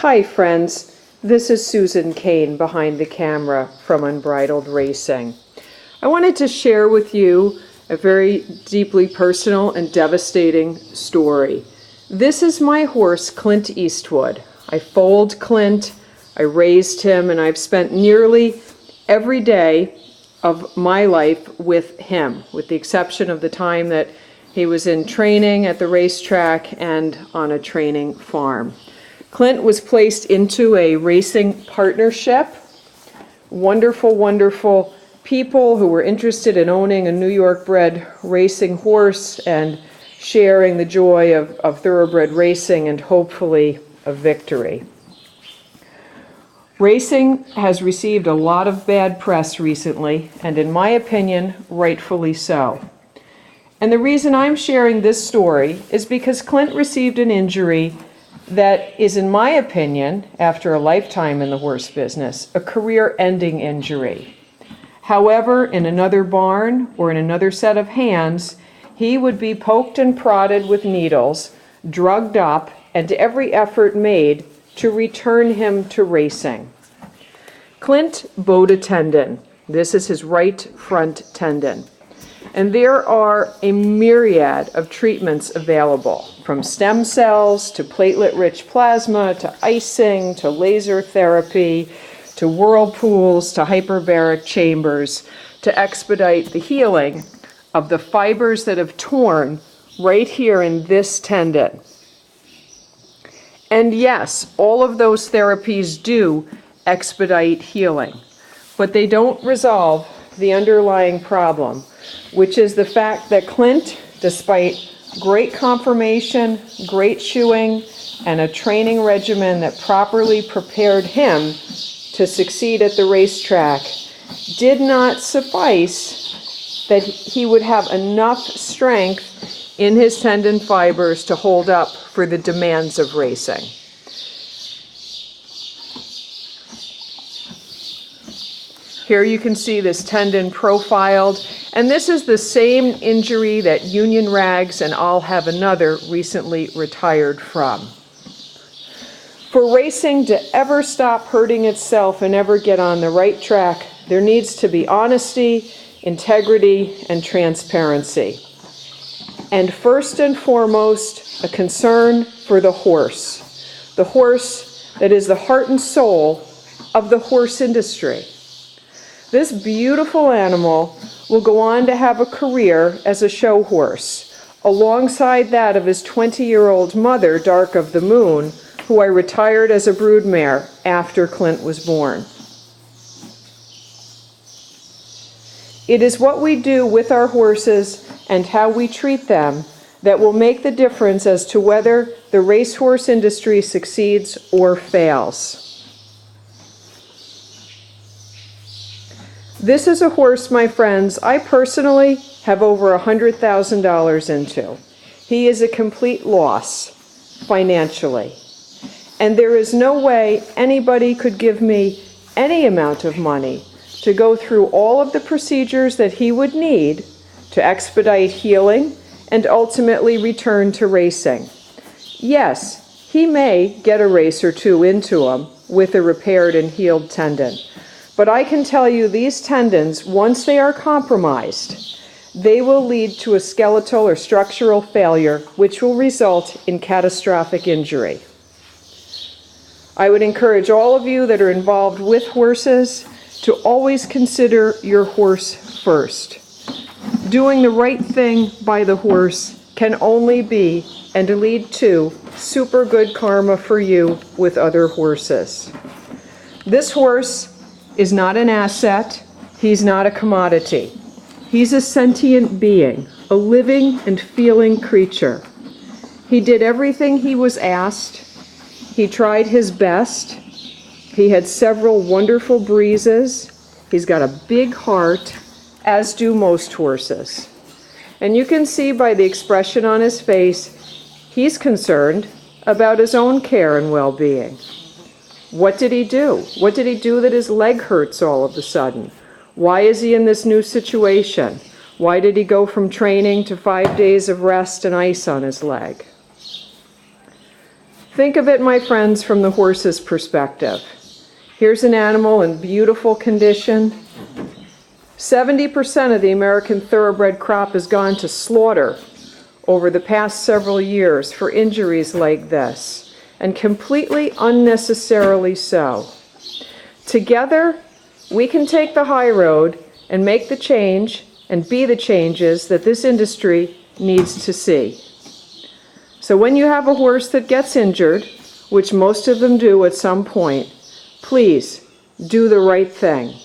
Hi friends, this is Susan Kane behind the camera from Unbridled Racing. I wanted to share with you a very deeply personal and devastating story. This is my horse, Clint Eastwood. I foaled Clint, I raised him, and I've spent nearly every day of my life with him, with the exception of the time that he was in training at the racetrack and on a training farm. Clint was placed into a racing partnership. Wonderful, wonderful people who were interested in owning a New York bred racing horse and sharing the joy of thoroughbred racing and hopefully a victory. Racing has received a lot of bad press recently, and in my opinion, rightfully so. And the reason I'm sharing this story is because Clint received an injury that is, in my opinion, after a lifetime in the horse business, a career-ending injury. However, in another barn or in another set of hands, he would be poked and prodded with needles, drugged up, and every effort made to return him to racing. Clint bowed a tendon. This is his right front tendon. And there are a myriad of treatments available, from stem cells to platelet-rich plasma to icing to laser therapy to whirlpools to hyperbaric chambers to expedite the healing of the fibers that have torn right here in this tendon. And yes, all of those therapies do expedite healing, but they don't resolve the underlying problem, which is the fact that Clint, despite great conformation, great shoeing, and a training regimen that properly prepared him to succeed at the racetrack, did not suffice that he would have enough strength in his tendon fibers to hold up for the demands of racing. Here you can see this tendon profiled, and this is the same injury that Union Rags and I'll Have Another recently retired from. For racing to ever stop hurting itself and ever get on the right track, there needs to be honesty, integrity, and transparency. And first and foremost, a concern for the horse that is the heart and soul of the horse industry. This beautiful animal will go on to have a career as a show horse, alongside that of his 20-year-old mother, Dark of the Moon, who I retired as a broodmare after Clint was born. It is what we do with our horses and how we treat them that will make the difference as to whether the racehorse industry succeeds or fails. This is a horse, my friends, I personally have over $100,000 into. He is a complete loss financially. And there is no way anybody could give me any amount of money to go through all of the procedures that he would need to expedite healing and ultimately return to racing. Yes, he may get a race or two into him with a repaired and healed tendon. But I can tell you these tendons, once they are compromised, they will lead to a skeletal or structural failure, which will result in catastrophic injury. I would encourage all of you that are involved with horses to always consider your horse first. Doing the right thing by the horse can only be and lead to super good karma for you with other horses. This horse is not an asset. He's not a commodity. He's a sentient being, a living and feeling creature. He did everything he was asked. He tried his best. He had several wonderful breezes. He's got a big heart, as do most horses. And you can see by the expression on his face, he's concerned about his own care and well-being. What did he do? What did he do that his leg hurts all of a sudden? Why is he in this new situation? Why did he go from training to 5 days of rest and ice on his leg? Think of it, my friends, from the horse's perspective. Here's an animal in beautiful condition. 70% of the American thoroughbred crop has gone to slaughter over the past several years for injuries like this, and completely unnecessarily so. Together, we can take the high road and make the change and be the changes that this industry needs to see. So when you have a horse that gets injured, which most of them do at some point, please do the right thing.